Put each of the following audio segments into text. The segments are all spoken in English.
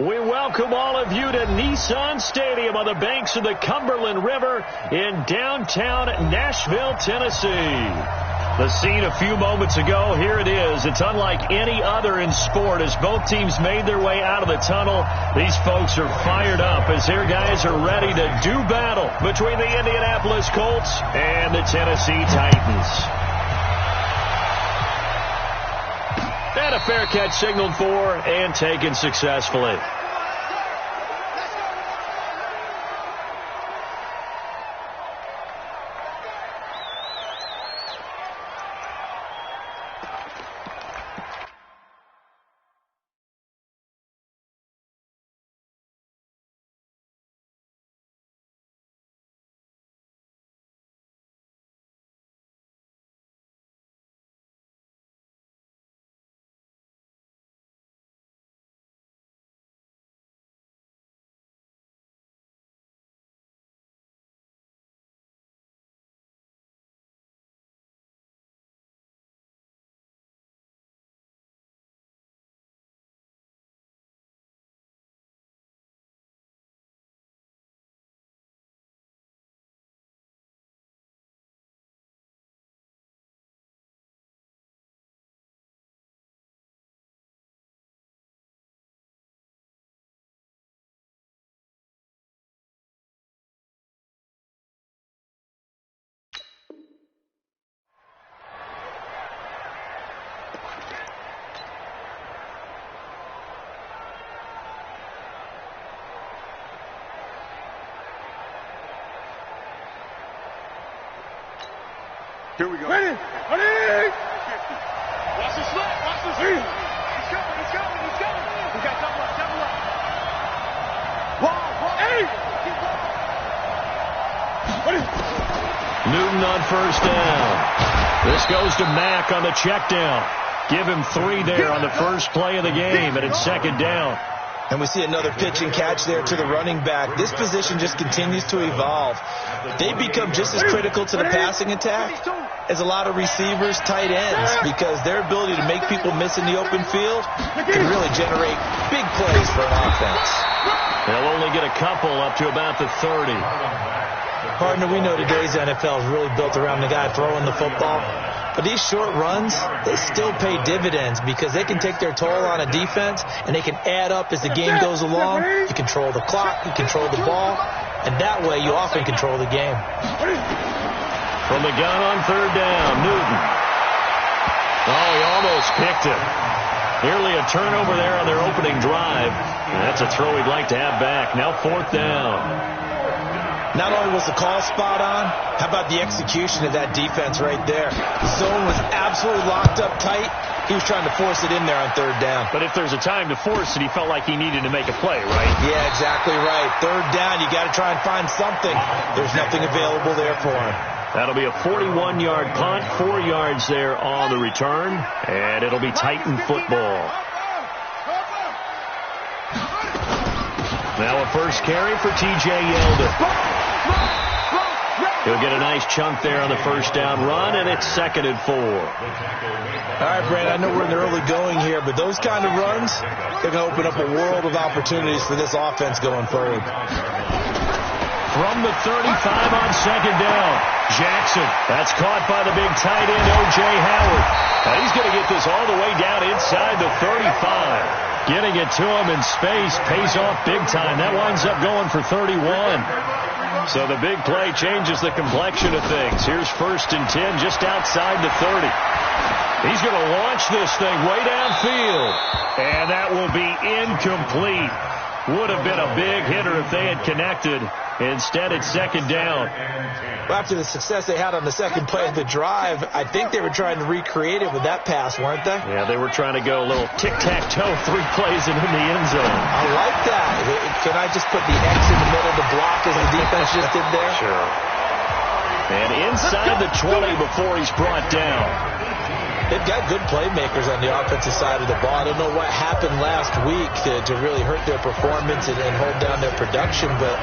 We welcome all of you to Nissan Stadium on the banks of the Cumberland River in downtown Nashville, Tennessee. The scene a few moments ago, here it is. It's unlike any other in sport as both teams made their way out of the tunnel. These folks are fired up as their guys are ready to do battle between the Indianapolis Colts and the Tennessee Titans. And a fair catch signaled for and taken successfully. Here we go. Ready! Ready! Watch the slip. Watch the slip. He's coming. He's coming. He's coming. We got double up. Double up. Hey! Ready! Newton on first down. This goes to Mack on the check down. Give him 3 there on the first play of the game, and it's second down. And we see another pitch and catch there to the running back. This position just continues to evolve. They become just as critical to the passing attack as a lot of receivers, tight ends, because their ability to make people miss in the open field can really generate big plays for an offense. They'll only get a couple up to about the 30. Partner, we know today's NFL is really built around the guy throwing the football. But these short runs, they still pay dividends because they can take their toll on a defense and they can add up as the game goes along. You control the clock, you control the ball, and that way you often control the game. From the gun on third down, Newton. Oh, he almost picked it. Nearly a turnover there on their opening drive. And that's a throw he'd like to have back. Now fourth down. Not only was the call spot on, how about the execution of that defense right there? The zone was absolutely locked up tight. He was trying to force it in there on third down. But if there's a time to force it, he felt like he needed to make a play, right? Yeah, exactly right. Third down, you got to try and find something. There's nothing available there for him. That'll be a 41-yard punt, 4 yards there on the return, and it'll be Titan football. Now a first carry for T.J. Yeldon. He'll get a nice chunk there on the first down run, and it's 2nd and 4. All right, Brad, I know we're in the early going here, but those kind of runs, they're going to open up a world of opportunities for this offense going forward. From the 35 on second down, Jackson. That's caught by the big tight end, O.J. Howard. Now he's going to get this all the way down inside the 35. Getting it to him in space pays off big time. That winds up going for 31. So the big play changes the complexion of things. Here's 1st and 10 just outside the 30. He's going to launch this thing way downfield. And that will be incomplete. Would have been a big hitter if they had connected. Instead, it's second down. Well, after the success they had on the second play of the drive, I think they were trying to recreate it with that pass, weren't they? Yeah, they were trying to go a little tic-tac-toe, 3 plays and in the end zone. I like that. Can I just put the X in the middle to block as the defense just did there? Sure. And inside the 20 before he's brought down. They've got good playmakers on the offensive side of the ball. I don't know what happened last week to really hurt their performance and hold down their production, but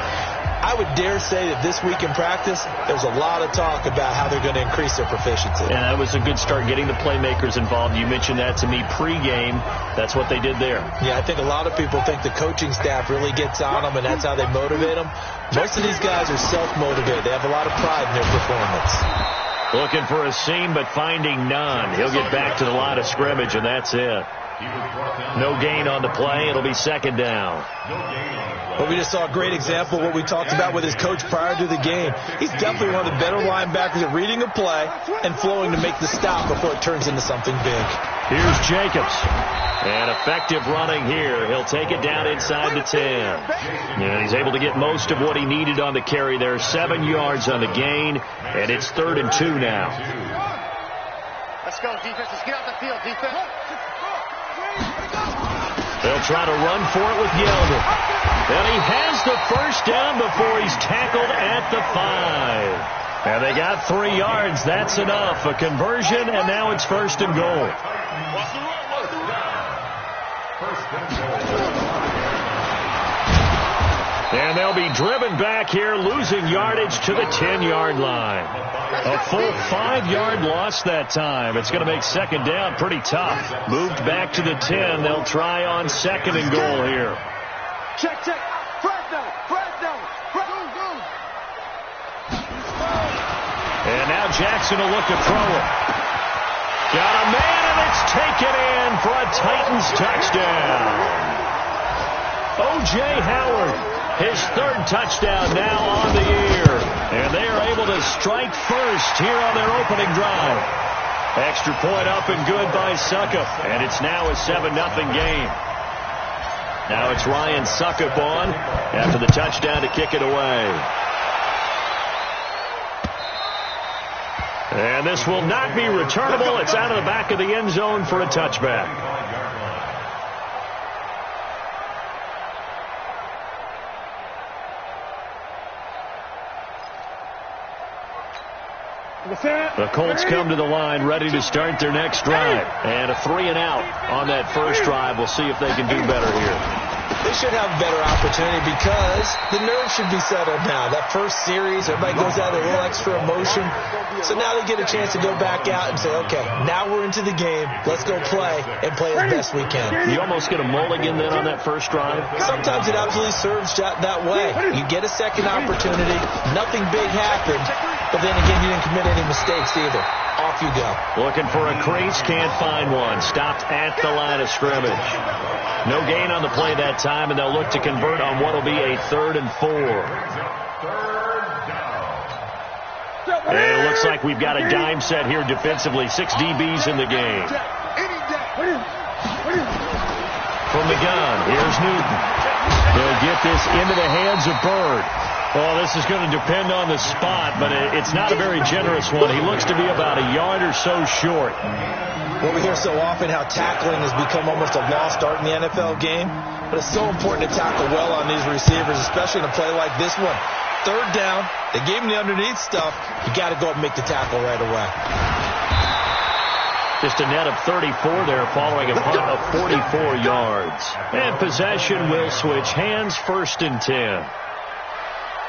I would dare say that this week in practice, there's a lot of talk about how they're going to increase their proficiency. And that was a good start, getting the playmakers involved. You mentioned that to me pregame. That's what they did there. Yeah, I think a lot of people think the coaching staff really gets on them, and that's how they motivate them. Most of these guys are self-motivated. They have a lot of pride in their performance. Looking for a seam, but finding none. He'll get back to the line of scrimmage, and that's it. No gain on the play. It'll be second down. Well, we just saw a great example of what we talked about with his coach prior to the game. He's definitely one of the better linebackers at reading a play and flowing to make the stop before it turns into something big. Here's Jacobs. And effective running here. He'll take it down inside the 10. And he's able to get most of what he needed on the carry there. 7 yards on the gain, and it's 3rd and 2 now. Let's go, defense. Let's get out the field, defense. They'll try to run for it with Yeldon. And he has the first down before he's tackled at the 5. And they got 3 yards. That's enough. A conversion, and now it's 1st and goal. And they'll be driven back here, losing yardage to the 10-yard line. A full 5-yard loss that time. It's going to make second down pretty tough. Moved back to the 10. They'll try on 2nd and goal here. Check. Fresno. And now Jackson will look to throw it. Got a man, and it's taken in for a Titans touchdown. O.J. Howard, his 3rd touchdown now on the year. And they are able to strike first here on their opening drive. Extra point up and good by Suckup. And it's now a 7-0 game. Now it's Ryan Suckup on after the touchdown to kick it away. And this will not be returnable. It's out of the back of the end zone for a touchback. The Colts come to the line ready to start their next drive. And a 3-and-out on that first drive. We'll see if they can do better here. They should have a better opportunity because the nerves should be settled now. That first series, everybody goes out with a little extra emotion. So now they get a chance to go back out and say, okay, now we're into the game. Let's go play and play as best we can. You almost get a mulligan then on that first drive? Sometimes it absolutely serves that way. You get a second opportunity. Nothing big happened. But then again, you didn't commit any mistakes either. Off you go. Looking for a crease, can't find one. Stopped at the line of scrimmage. No gain on the play that time, and they'll look to convert on what will be a 3rd and 4. And it looks like we've got a dime set here defensively. 6 DBs in the game. From the gun, here's Newton. They'll get this into the hands of Bird. Well, this is going to depend on the spot, but it's not a very generous one. He looks to be about a yard or so short. Well, we hear so often how tackling has become almost a lost art in the NFL game, but it's so important to tackle well on these receivers, especially in a play like this one. 3rd down, they gave him the underneath stuff. You got to go up and make the tackle right away. Just a net of 34 there following a punt of 44 yards. And possession will switch hands, 1st and 10.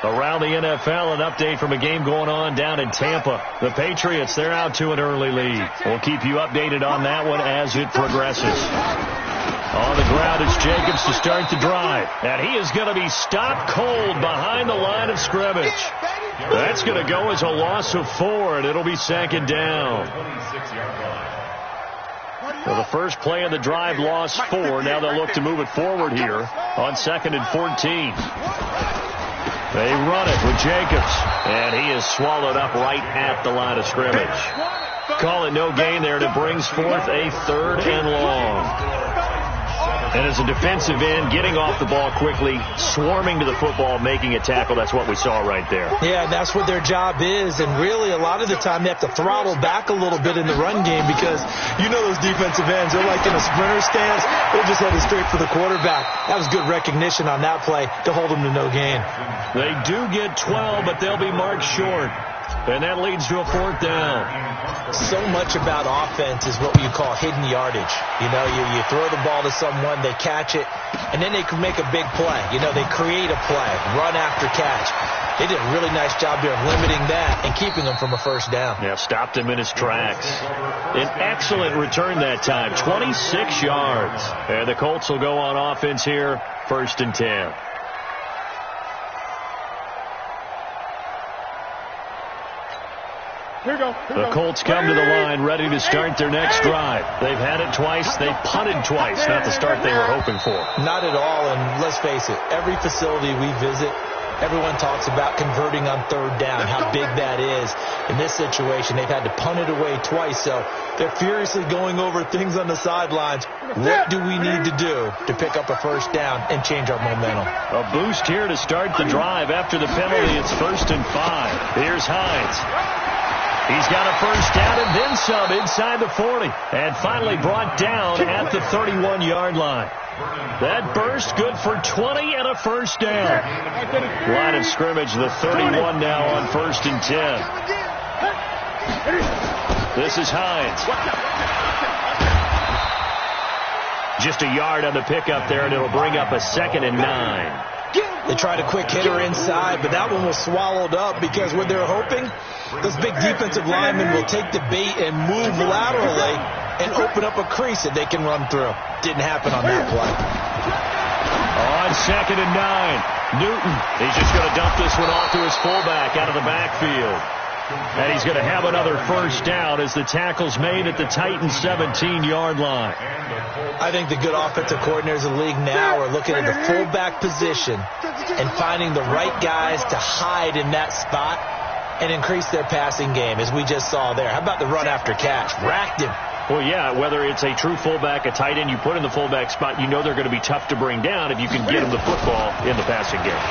Around the NFL, an update from a game going on down in Tampa. The Patriots, they're out to an early lead. We'll keep you updated on that one as it progresses. On the ground, it's Jacobs to start the drive. And he is going to be stopped cold behind the line of scrimmage. That's going to go as a loss of 4, and it'll be 2nd down. Well, the first play of the drive lost 4. Now they'll look to move it forward here on 2nd and 14. They run it with Jacobs, and he is swallowed up right at the line of scrimmage. Call it no gain there, and it brings forth a 3rd and long. And as a defensive end, getting off the ball quickly, swarming to the football, making a tackle, that's what we saw right there. Yeah, that's what their job is, and really a lot of the time they have to throttle back a little bit in the run game because you know those defensive ends, they're like in a sprinter stance. They're just headed straight for the quarterback. That was good recognition on that play to hold them to no gain. They do get 12, but they'll be marked short. And that leads to a 4th down. So much about offense is what you call hidden yardage. You know, you throw the ball to someone, they catch it, and then they can make a big play. You know, they create a play, run after catch. They did a really nice job there of limiting that and keeping him from a first down. Yeah, stopped him in his tracks. An excellent return that time, 26 yards. And the Colts will go on offense here, 1st and 10. Here we go. The Colts come to the line, ready to start their next drive. They've had it twice. They punted twice. Not the start they were hoping for. Not at all, and let's face it, every facility we visit, everyone talks about converting on 3rd down, how big that is. In this situation, they've had to punt it away twice, so they're furiously going over things on the sidelines. What do we need to do to pick up a 1st down and change our momentum? A boost here to start the drive. After the penalty, it's 1st and 5. Here's Hines. He's got a 1st down and then some inside the 40. And finally brought down at the 31-yard line. That burst good for 20 and a 1st down. Line of scrimmage, the 31 now on 1st and 10. This is Hines. Just a yard on the pickup there, and it'll bring up a 2nd and 9. They tried a quick hitter inside, but that one was swallowed up because what they're hoping, those big defensive linemen will take the bait and move laterally and open up a crease that they can run through. Didn't happen on that play. On 2nd and 9, Newton. He's just going to dump this one off to his fullback out of the backfield. And he's going to have another 1st down as the tackle's made at the Titans' 17-yard line. I think the good offensive coordinators in the league now are looking at the fullback position and finding the right guys to hide in that spot and increase their passing game, as we just saw there. How about the run after catch? Racked him. Well, yeah, whether it's a true fullback, a tight end you put in the fullback spot, you know they're going to be tough to bring down if you can get them the football in the passing game.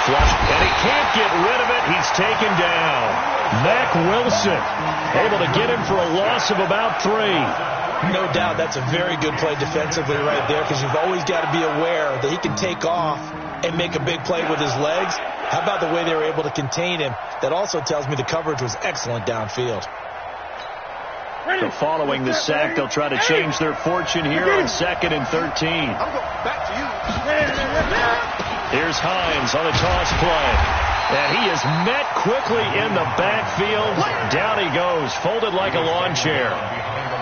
Flush, and he can't get rid of it. He's taken down. Mack Wilson able to get him for a loss of about 3. No doubt that's a very good play defensively right there, because you've always got to be aware that he can take off and make a big play with his legs. How about the way they were able to contain him? That also tells me the coverage was excellent downfield. So following the sack, they'll try to change their fortune here on 2nd and 13. Here's Hines on a toss play. And he is met quickly in the backfield. Down he goes, folded like a lawn chair.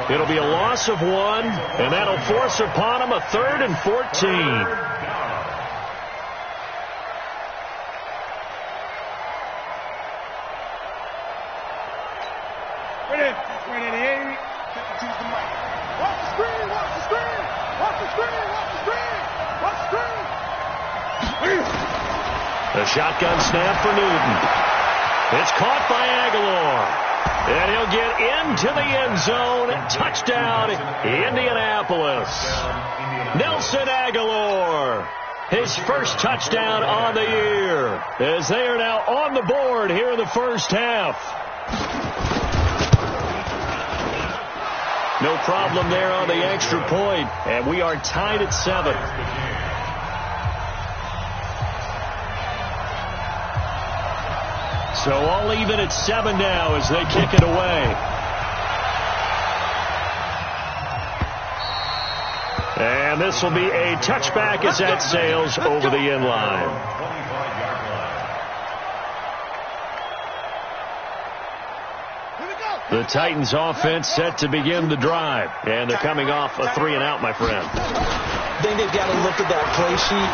It'll be a loss of 1, and that'll force upon him a 3rd and 14. The shotgun snap for Newton. It's caught by Aguilar. And he'll get into the end zone. Touchdown, Indianapolis. Nelson Aguilar, his first touchdown on the year, as they are now on the board here in the first half. No problem there on the extra point, and we are tied at 7. So all even at 7 now as they kick it away. And this will be a touchback as that sails over the end line. The Titans offense set to begin the drive. And they're coming off a 3-and-out, my friend. I think they've got to look at that play sheet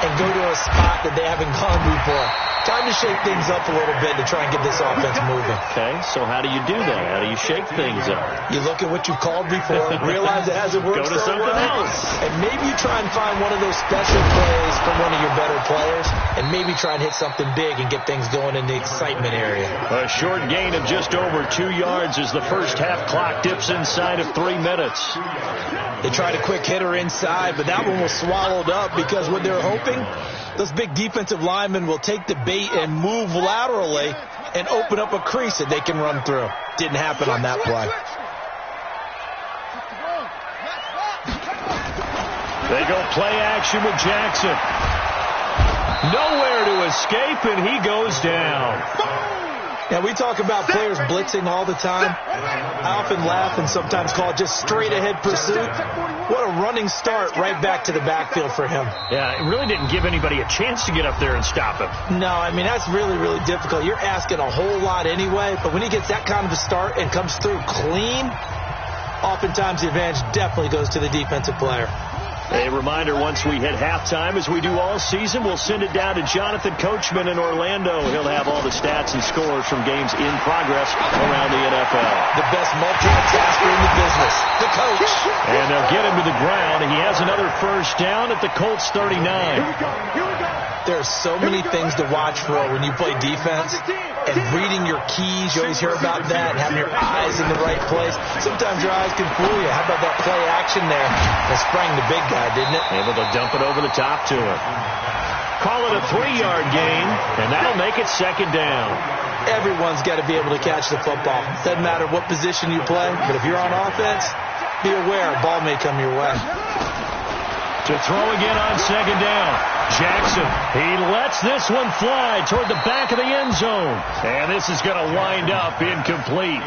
and go to a spot that they haven't gone before. Time to shake things up a little bit to try and get this offense moving. Okay, so how do you do that? How do you shake things up? You look at what you've called before, realize it hasn't worked Go to something else. And maybe you try and find one of those special plays from one of your better players, and maybe try and hit something big and get things going in the excitement area. A short gain of just over 2 yards as the first half clock dips inside of 3 minutes. They tried a quick hitter inside, but that one was swallowed up because what they're hoping, those big defensive linemen will take the bait and move laterally and open up a crease that they can run through. Didn't happen on that play. They go play action with Jackson. Nowhere to escape, and he goes down. Yeah, we talk about players blitzing all the time. I often laugh and sometimes call it just straight-ahead pursuit. What a running start right back to the backfield for him. Yeah, it really didn't give anybody a chance to get up there and stop him. No, I mean, that's really, really difficult. You're asking a whole lot anyway, but when he gets that kind of a start and comes through clean, oftentimes the advantage definitely goes to the defensive player. A reminder, once we hit halftime, as we do all season, we'll send it down to Jonathan Coachman in Orlando. He'll have all the stats and scores from games in progress around the NFL. The best multitasker in the business, the coach. And they'll get him to the ground. He has another first down at the Colts 39. Here we go. There are so many things to watch for when you play defense. And reading your keys, you always hear about that, and having your eyes in the right place. Sometimes your eyes can fool you. How about that play action there? That sprang the big guy, didn't it? Able to dump it over the top to him. Call it a 3-yard gain, and that'll make it second down. Everyone's got to be able to catch the football. Doesn't matter what position you play, but if you're on offense, be aware a ball may come your way. To throw again on second down. Jackson, he lets this one fly toward the back of the end zone. And this is going to wind up incomplete.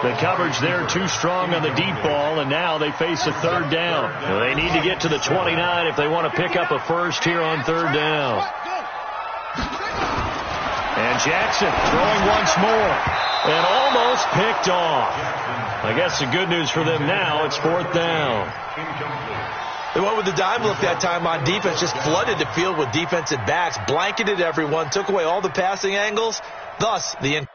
The coverage there too strong on the deep ball, and now they face a third down. They need to get to the 29 if they want to pick up a first here on third down. And Jackson throwing once more. And almost picked off. I guess the good news for them now, it's fourth down. They went with the dime look that time on defense, just flooded the field with defensive backs, blanketed everyone, took away all the passing angles, thus the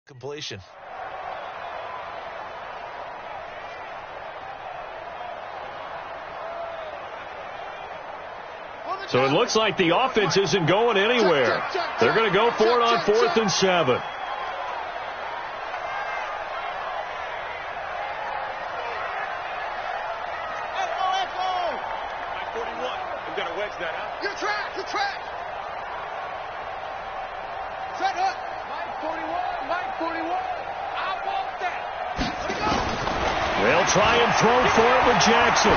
completion. So it looks like the offense isn't going anywhere. They're going to go for it on 4th and 7. They'll try and throw for it with Jackson.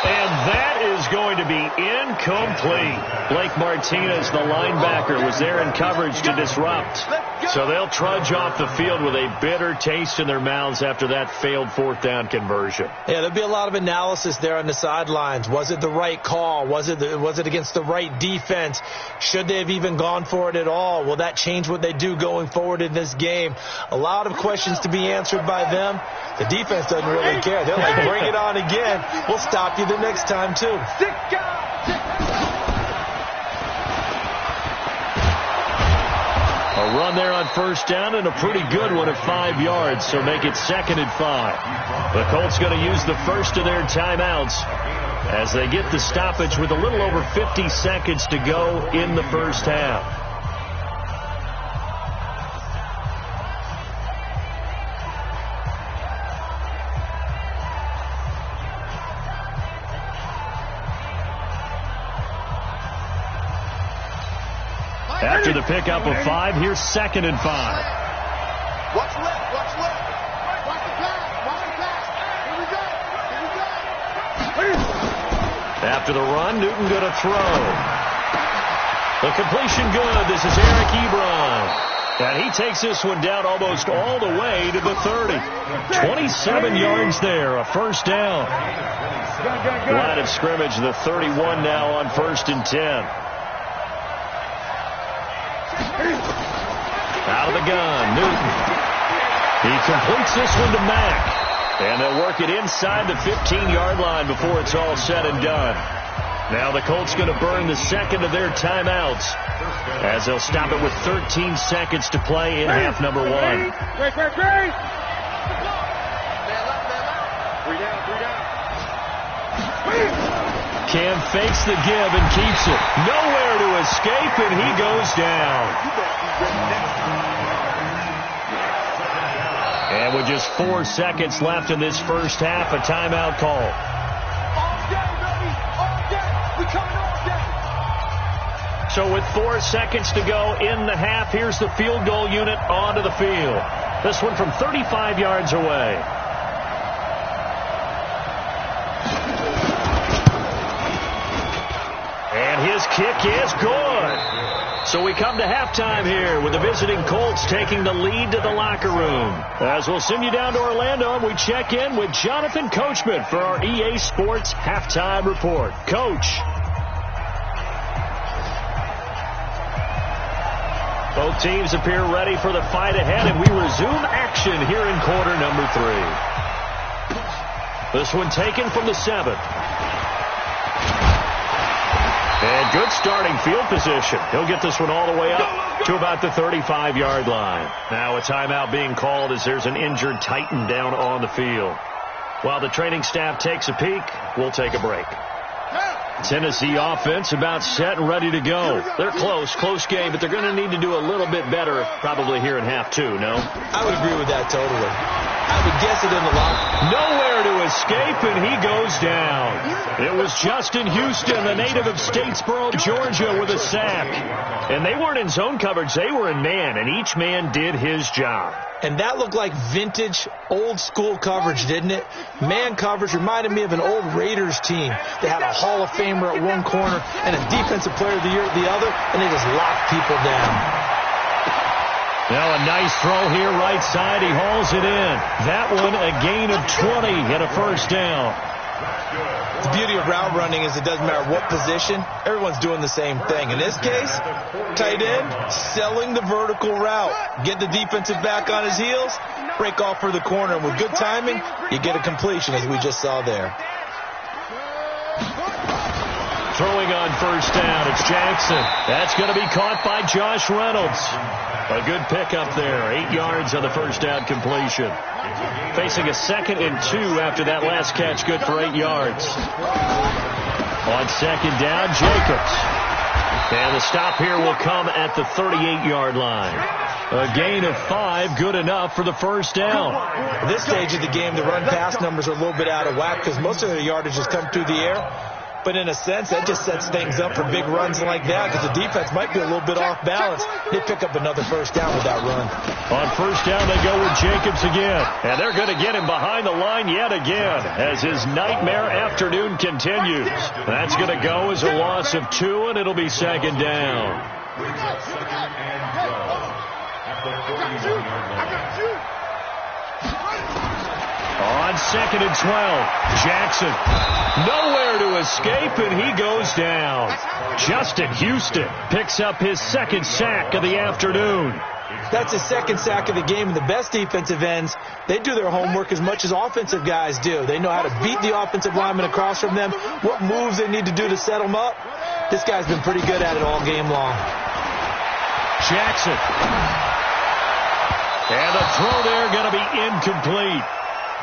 And that is going to be incomplete. Blake Martinez, the linebacker, was there in coverage to disrupt. So they'll trudge off the field with a bitter taste in their mouths after that failed 4th down conversion. Yeah, there'll be a lot of analysis there on the sidelines. Was it the right call? Was it against the right defense? Should they have even gone for it at all? Will that change what they do going forward in this game? A lot of questions to be answered by them. The defense doesn't really care. They're like, bring it on again. We'll stop you the next time, too. A run there on 1st down and a pretty good one at 5 yards, so make it 2nd and 5. The Colts going to use the first of their timeouts as they get the stoppage with a little over 50 seconds to go in the first half. After the pickup of 5, here's 2nd and 5. Watch left, watch left. Watch the pass, Here we go. After the run, Newton going to throw. The completion good. This is Eric Ebron. And he takes this one down almost all the way to the 30. 27 yards there, a first down. Line of scrimmage, the 31 now on 1st and 10. Out of the gun, Newton. He completes this one to Mack. And they'll work it inside the 15-yard line before it's all said and done. Now the Colts going to burn the second of their timeouts as they'll stop it with 13 seconds to play in half number 1. Cam fakes the give and keeps it. Nowhere to escape, and he goes down. And with just 4 seconds left in this first half, a timeout call. So with 4 seconds to go in the half, here's the field goal unit onto the field. This one from 35 yards away. And his kick is good. So we come to halftime here with the visiting Colts taking the lead to the locker room. As we'll send you down to Orlando, and we check in with Jonathan Coachman for our EA Sports Halftime Report. Coach. Both teams appear ready for the fight ahead, and we resume action here in quarter number 3. This one taken from the 7. And good starting field position. He'll get this one all the way up to about the 35-yard line. Now a timeout being called as there's an injured Titan down on the field. While the training staff takes a peek, we'll take a break. Tennessee offense about set and ready to go. They're close game, but they're going to need to do a little bit better probably here in half 2, no? I would agree with that totally. I would guess it in the locker. Nowhere to escape, and he goes down. It was Justin Houston, the native of Statesboro, Georgia, with a sack. And they weren't in zone coverage. They were in man, and each man did his job. And that looked like vintage, old-school coverage, didn't it? Man coverage reminded me of an old Raiders team. They had a Hall of Famer at one corner and a Defensive Player of the Year at the other, and they just locked people down. Now a nice throw here, right side. He hauls it in. That one a gain of 20 and a first down. The beauty of route running is it doesn't matter what position. Everyone's doing the same thing. In this case, tight end, selling the vertical route. Get the defensive back on his heels, break off for the corner. And with good timing, you get a completion, as we just saw there. Throwing on first down, it's Jackson. That's going to be caught by Josh Reynolds. A good pickup there. 8 yards on the first down completion. Facing a 2nd and 2 after that last catch, good for 8 yards. On 2nd down, Jacobs. And the stop here will come at the 38-yard line. A gain of 5, good enough for the first down. At this stage of the game, the run-pass numbers are a little bit out of whack because most of their yardage has come through the air. But in a sense, that just sets things up for big runs like that because the defense might be a little bit off balance. They pick up another first down with that run. On first down, they go with Jacobs again. And they're going to get him behind the line yet again as his nightmare afternoon continues. That's going to go as a loss of 2, and it'll be 2nd down. On 2nd and 12, Jackson. Nowhere to escape, and he goes down. Justin Houston picks up his 2nd sack of the afternoon. That's his 2nd sack of the game, and the best defensive ends, they do their homework as much as offensive guys do. They know how to beat the offensive lineman across from them, what moves they need to do to set them up. This guy's been pretty good at it all game long. Jackson. And the throw there going to be incomplete.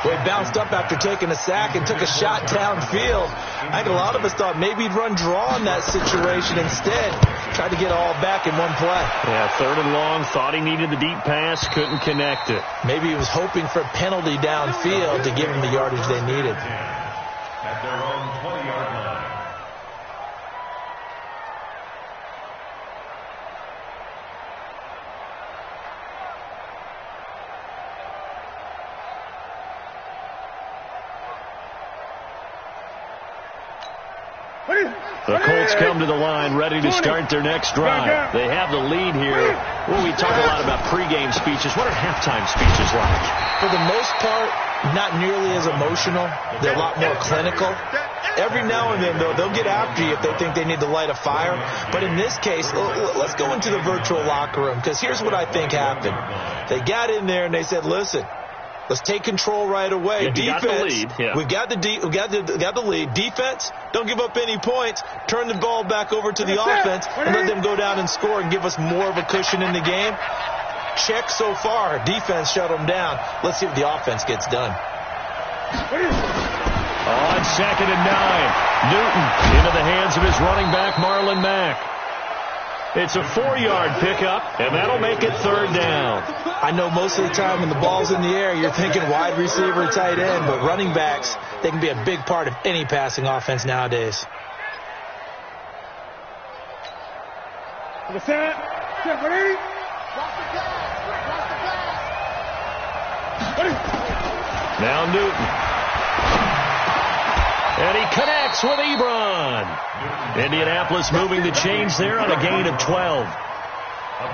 Well, he bounced up after taking a sack and took a shot downfield. I think a lot of us thought maybe he'd run draw in that situation instead. Tried to get all back in one play. Yeah, 3rd and long. Thought he needed the deep pass. Couldn't connect it. Maybe he was hoping for a penalty downfield to give him the yardage they needed. At their own 20-yard line. The Colts come to the line ready to start their next drive. They have the lead here. Well, we talk a lot about pregame speeches. What are halftime speeches like? For the most part, not nearly as emotional. They're a lot more clinical. Every now and then, though, they'll get after you if they think they need to light a fire. But in this case, let's go into the virtual locker room, because here's what I think happened. They got in there and they said, listen, let's take control right away. Yeah, defense, got the lead. Yeah. we got the lead. Defense, don't give up any points. Turn the ball back over to the offense and let them go down and score and give us more of a cushion in the game. Check so far. Defense shut them down. Let's see if the offense gets done. On 2nd and 9, Newton into the hands of his running back, Marlon Mack. It's a 4-yard pickup, and that'll make it 3rd down. I know most of the time when the ball's in the air, you're thinking wide receiver, tight end, but running backs, they can be a big part of any passing offense nowadays. Now Newton. And he connects with Ebron. Indianapolis moving the chains there on a gain of 12.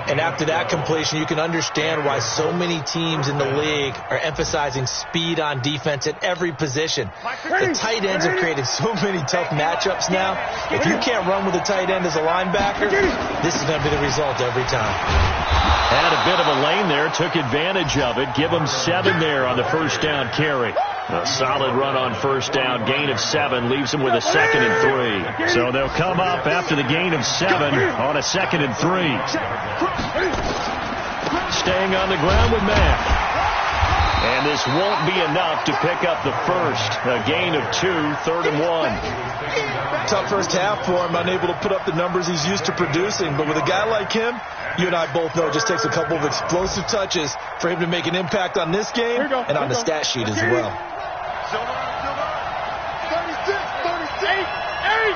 And after that completion, you can understand why so many teams in the league are emphasizing speed on defense at every position. The tight ends have created so many tough matchups now. If you can't run with a tight end as a linebacker, this is going to be the result every time. Had a bit of a lane there, took advantage of it. Give him 7 there on the first down carry. A solid run on first down, gain of 7, leaves him with a 2nd and 3. So they'll come up after the gain of 7 on a 2nd and 3. Staying on the ground with Mack. And this won't be enough to pick up the first. A gain of 2, 3rd and 1. Tough first half for him, unable to put up the numbers he's used to producing. But with a guy like him, you and I both know it just takes a couple of explosive touches for him to make an impact on this game and on the stat sheet as well. 36, 36, 8.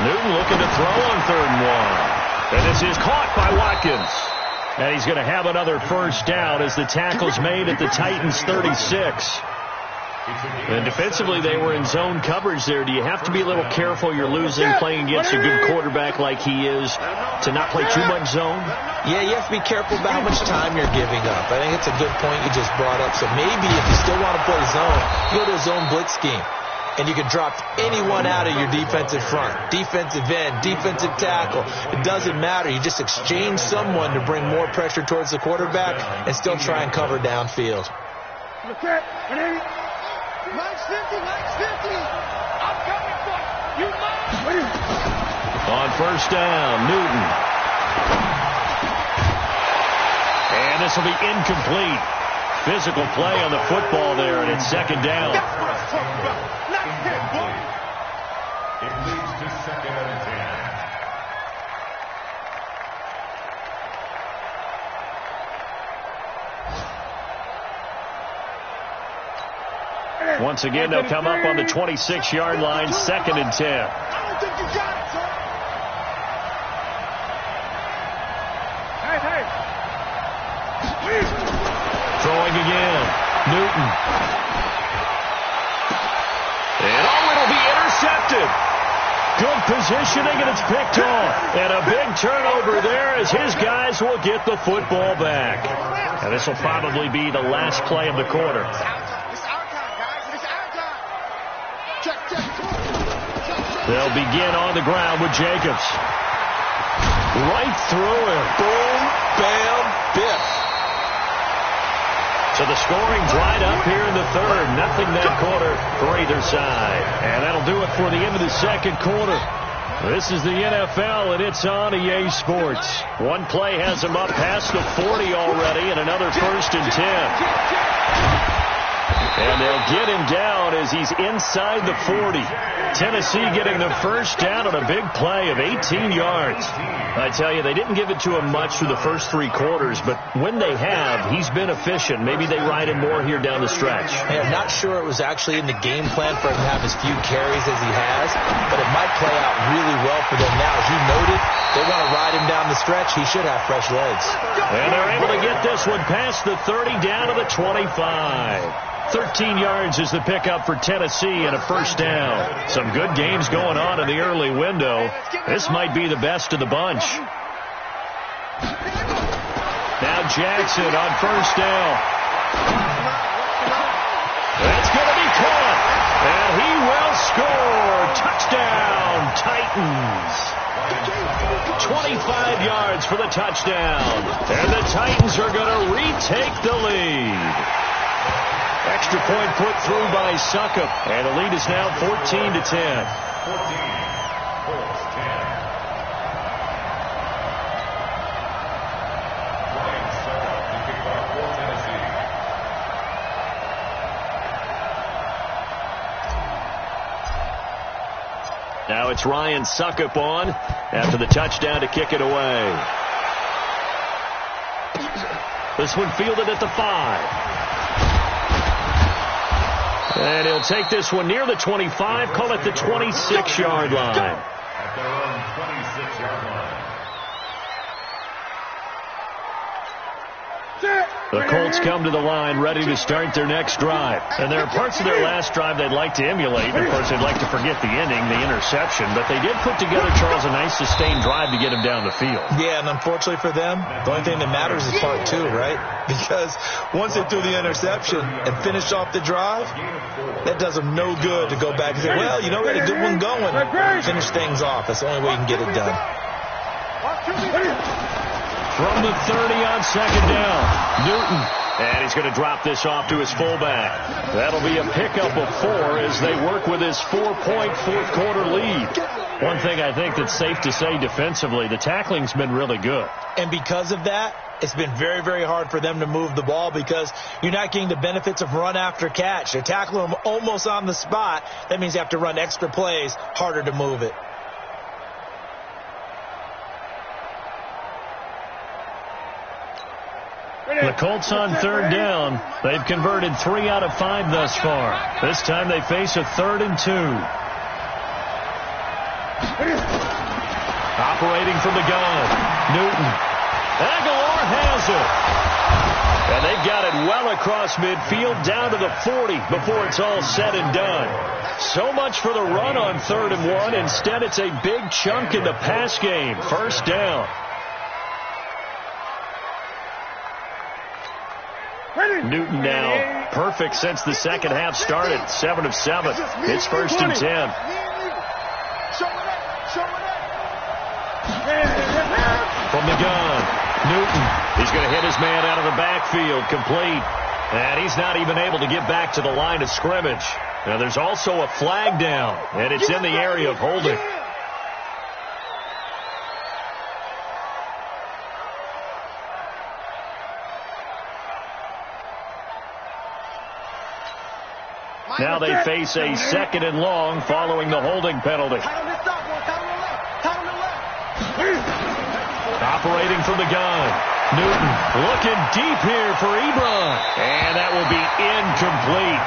Newton looking to throw on 3rd and 1. And this is caught by Watkins. And he's going to have another first down as the tackle's made at the Titans' 36. And defensively, they were in zone coverage there. Do you have to be a little careful? You're losing playing against a good quarterback like he is to not play too much zone? Yeah, you have to be careful about how much time you're giving up. I think it's a good point you just brought up. So maybe if you still want to play zone, go to a zone blitz scheme. And you can drop anyone out of your defensive front. Defensive end, defensive tackle. It doesn't matter. You just exchange someone to bring more pressure towards the quarterback and still try and cover downfield. Max 50, Max 50. I'm coming for you. On first down, Newton. And this will be incomplete. Physical play on the football there, and it's 2nd down. It leads to 2nd and 10. Once again, they'll come up on the 26-yard line, 2nd and 10. I don't think you got it, sir. Hey. Throwing again, Newton. And it'll be intercepted. Good positioning, and it's picked off. And a big turnover there as his guys will get the football back. And this will probably be the last play of the quarter. They'll begin on the ground with Jacobs. Right through him. Boom, bam, biff. So the scoring dried up here in the 3rd. Nothing that quarter for either side. And that'll do it for the end of the 2nd quarter. This is the NFL, and it's on EA Sports. One play has them up past the 40 already, and another 1st and 10. And they'll get him down as he's inside the 40. Tennessee getting the first down on a big play of 18 yards. I tell you, they didn't give it to him much through the first 3 quarters, but when they have, he's been efficient. Maybe they ride him more here down the stretch. Hey, I'm not sure it was actually in the game plan for him to have as few carries as he has, but it might play out really well for them now. As you noted, they want to ride him down the stretch. He should have fresh legs. And they're able to get this one past the 30 down to the 25. 13 yards is the pickup for Tennessee and a first down. Some good games going on in the early window. This might be the best of the bunch. Now Jackson on first down. That's going to be caught. And he will score. Touchdown, Titans. 25 yards for the touchdown. And the Titans are going to retake the lead. Extra point put through by Succop. And the lead is now 14-10. Now it's Ryan Succop on after the touchdown to kick it away. This one fielded at the 5. And he'll take this one near the 25, call it the 26-yard line. At their own 26-yard line. The Colts come to the line ready to start their next drive. And there are parts of their last drive they'd like to emulate. Of course, they'd like to forget the ending, the interception. But they did put together, Charles, a nice sustained drive to get him down the field. Yeah, and unfortunately for them, the only thing that matters is part 2, right? Because once they threw the interception and finished off the drive, that does them no good to go back and say, well, you know, we had a good one going. Finish things off. That's the only way you can get it done. From the 30 on second down, Newton. And he's going to drop this off to his fullback. That'll be a pickup of 4 as they work with his 4-point fourth-quarter lead. One thing I think that's safe to say defensively, the tackling's been really good. And because of that, it's been very, very hard for them to move the ball because you're not getting the benefits of run after catch. They're tackling them almost on the spot. That means you have to run extra plays, harder to move it. The Colts on third down. They've converted 3 out of 5 thus far. This time they face a 3rd and 2. Operating from the gun, Newton. Aguilar has it. And they've got it well across midfield down to the 40 before it's all said and done. So much for the run on 3rd and 1. Instead, it's a big chunk in the pass game. First down. Newton now perfect since the second half started. 7 of 7. It's 1st and 10. From the gun, Newton. He's going to hit his man out of the backfield. Complete. And he's not even able to get back to the line of scrimmage. Now there's also a flag down, and it's in the area of holding. Now they face a 2nd and long following the holding penalty. Operating from the gun. Newton looking deep here for Ebron. And that will be incomplete.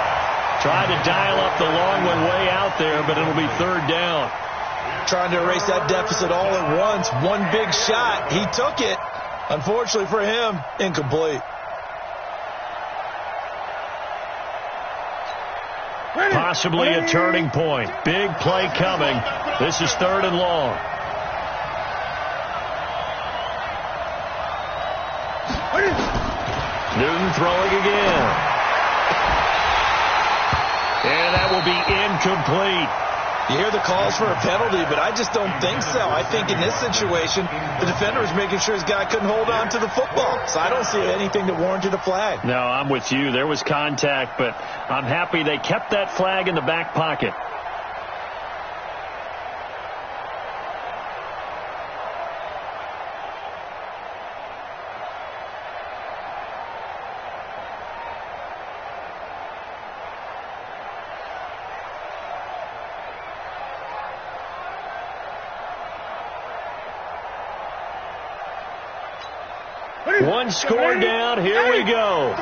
Tried to dial up the long one way out there, but it'll be 3rd down. Trying to erase that deficit all at once. One big shot. He took it. Unfortunately for him, incomplete. Possibly a turning point. Big play coming. This is 3rd and long. Newton throwing again. And that will be incomplete. You hear the calls for a penalty, but I just don't think so. I think in this situation, the defender was making sure his guy couldn't hold on to the football. So I don't see anything that warranted a flag. No, I'm with you. There was contact, but I'm happy they kept that flag in the back pocket. One score down. Here we go.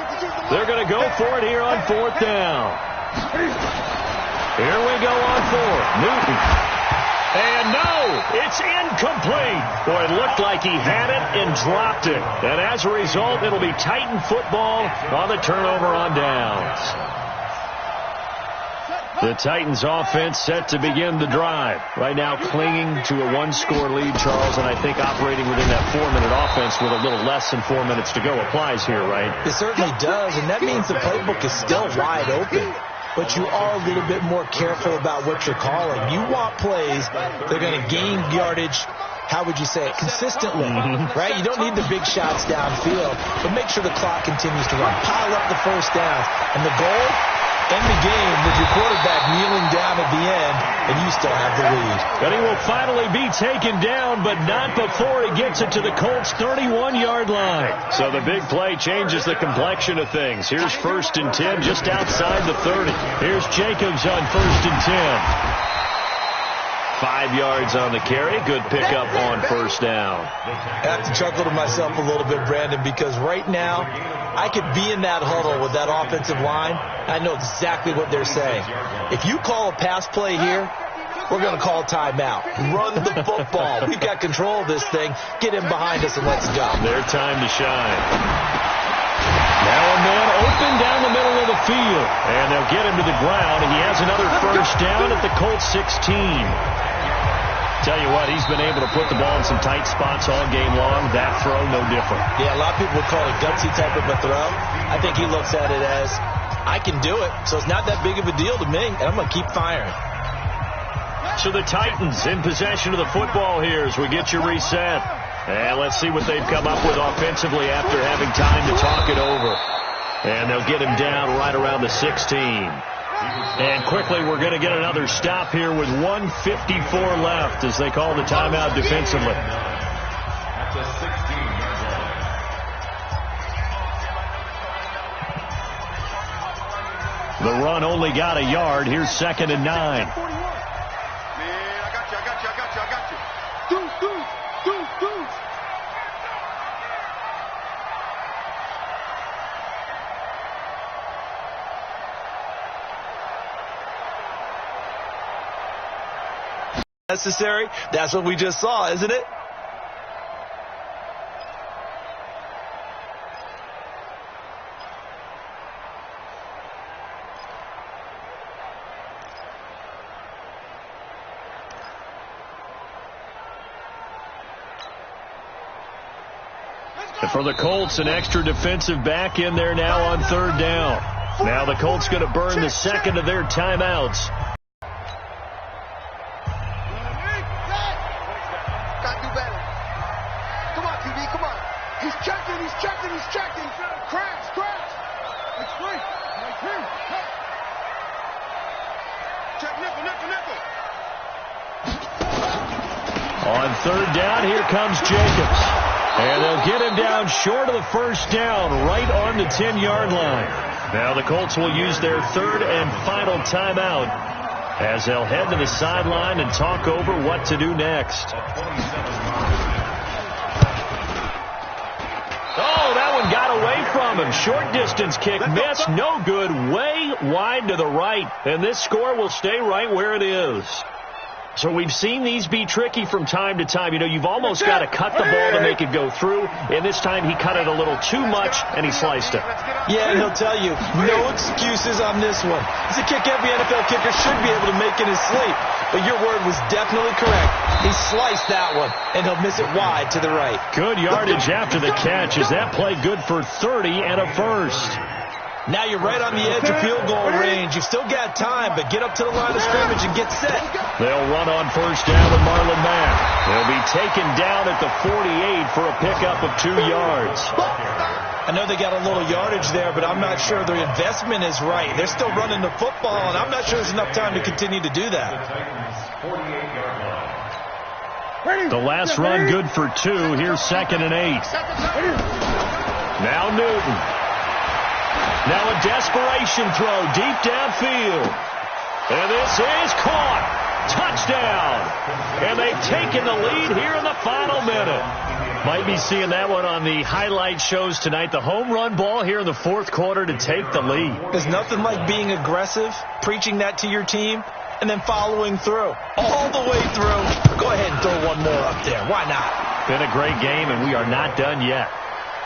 They're going to go for it here on 4th down. Here we go on 4th. Newton. And no, it's incomplete. Boy, it looked like he had it and dropped it. And as a result, it'll be Titan football on the turnover on downs. The Titans offense set to begin the drive. Right now clinging to a one-score lead, Charles, and I think operating within that 4-minute offense with a little less than 4 minutes to go applies here, right? It certainly does, and that means the playbook is still wide open. But you are a little bit more careful about what you're calling. You want plays that are going to gain yardage, how would you say it, consistently, right? You don't need the big shots downfield, but make sure the clock continues to run. Pile up the first downs. And the goal, end the game with your quarterback kneeling down at the end, and you still have the lead. But he will finally be taken down, but not before he gets it to the Colts' 31-yard line. So the big play changes the complexion of things. Here's 1st and 10 just outside the 30. Here's Jacobs on 1st and 10. 5 yards on the carry. Good pickup on 1st down. I have to chuckle to myself a little bit, Brandon, because right now I could be in that huddle with that offensive line. I know exactly what they're saying. If you call a pass play here, we're going to call timeout. Run the football. We've got control of this thing. Get in behind us and let's go. Their time to shine. Now a man open down the middle of the field. And they'll get him to the ground. He has another 1st down at the Colts 16. Tell you what, he's been able to put the ball in some tight spots all game long. That throw, no different. Yeah, a lot of people would call it gutsy type of a throw. I think he looks at it as, I can do it, so it's not that big of a deal to me, and I'm going to keep firing. So the Titans in possession of the football here as we get you reset. And let's see what they've come up with offensively after having time to talk it over. And they'll get him down right around the 16. And quickly, we're going to get another stop here with 1:54 left as they call the timeout defensively. That's a 16-yard line. The run only got a yard. Here's 2nd and 9. Man, I got you. Dude. Necessary. That's what we just saw, isn't it? And for the Colts, an extra defensive back in there now on 3rd down. Now the Colts going to burn the second of their timeouts. He's checking. Crash. It's free. Check nickel. On 3rd down, here comes Jacobs. And they'll get him down short of the 1st down, right on the 10-yard line. Now the Colts will use their 3rd and final timeout as they'll head to the sideline and talk over what to do next. Oh, that one got away from him. Short distance kick missed. No good. Way wide to the right. And this score will stay right where it is. So we've seen these be tricky from time to time. You know, you've almost got to cut the ball to make it go through. And this time he cut it a little too much, and he sliced it. Yeah, and he'll tell you, no excuses on this one. It's a kick every NFL kicker should be able to make in his sleep. But your word was definitely correct. He sliced that one, and he'll miss it wide to the right. Good yardage after the catch. Is that play good for 30 and a first? Now you're right on the edge of field goal range. You've still got time, but get up to the line of scrimmage and get set. They'll run on 1st down with Marlon Mack. They'll be taken down at the 48 for a pickup of 2 yards. I know they got a little yardage there, but I'm not sure their investment is right. They're still running the football, and I'm not sure there's enough time to continue to do that. The last run good for 2. Here's 2nd and 8. Now Newton. Now a desperation throw deep downfield. And this is caught. Touchdown. And they've taken the lead here in the final minute. Might be seeing that one on the highlight shows tonight. The home run ball here in the 4th quarter to take the lead. There's nothing like being aggressive, preaching that to your team, and then following through. All the way through. Go ahead and throw one more up there. Why not? Been a great game, and we are not done yet.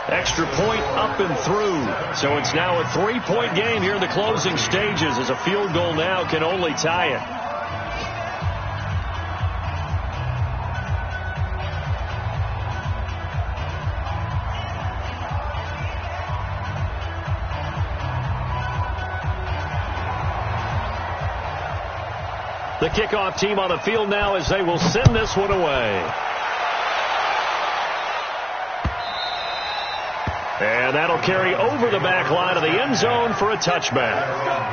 Extra point up and through. So it's now a 3-point game here in the closing stages, as a field goal now can only tie it. The kickoff team on the field now as they will send this one away. And that'll carry over the back line of the end zone for a touchback.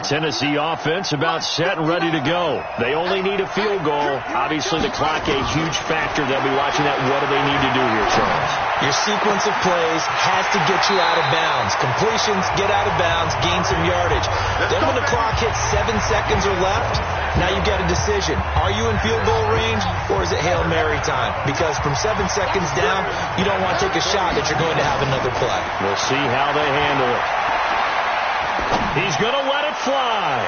Tennessee offense about set and ready to go. They only need a field goal. Obviously, the clock a huge factor. They'll be watching that. What do they need to do here, Charles? Your sequence of plays has to get you out of bounds. Completions, get out of bounds, gain some yardage. Then when the clock hits 7 seconds or left, now you've got a decision. Are you in field goal range, or is it Hail Mary time? Because from 7 seconds down, you don't want to take a shot that you're going to have another play. We'll see how they handle it. He's going to let it fly.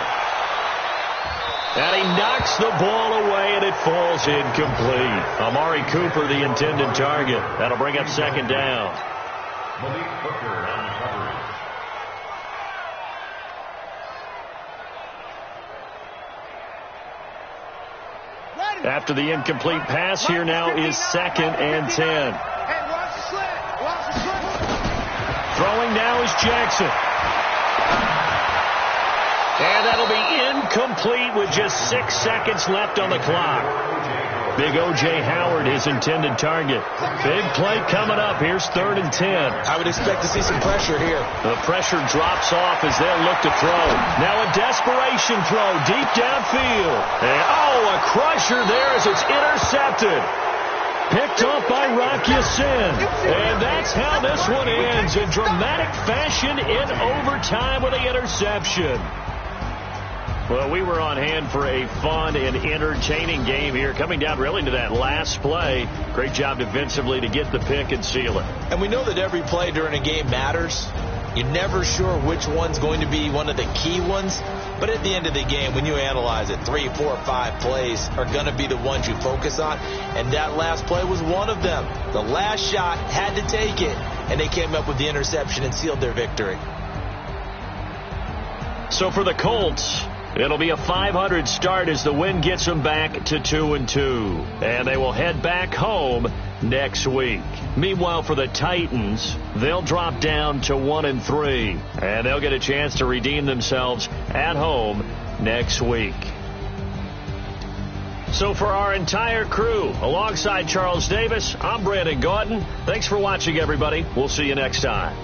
And he knocks the ball away, and it falls incomplete. Amari Cooper, the intended target. That'll bring up second down. Malik Hooker on coverage. After the incomplete pass, here now is 2nd and 10. Throwing now is Jackson. And that'll be incomplete with just 6 seconds left on the clock. Big O.J. Howard, his intended target. Big play coming up. Here's 3rd and 10. I would expect to see some pressure here. The pressure drops off as they'll look to throw. Now a desperation throw deep downfield. And, a crusher there as it's intercepted. Picked off by Rock Ya-Sin. And that's how this one ends, in dramatic fashion in overtime with the interception. Well, we were on hand for a fun and entertaining game here, coming down really to that last play. Great job defensively to get the pick and seal it. And we know that every play during a game matters. You're never sure which one's going to be one of the key ones. But at the end of the game, when you analyze it, 3, 4, 5 plays are going to be the ones you focus on. And that last play was one of them. The last shot had to take it, and they came up with the interception and sealed their victory. So for the Colts, it'll be a 500 start as the win gets them back to 2-2. And they will head back home next week. Meanwhile, for the Titans, they'll drop down to 1-3. And they'll get a chance to redeem themselves at home next week. So for our entire crew, alongside Charles Davis, I'm Brandon Gaudin. Thanks for watching, everybody. We'll see you next time.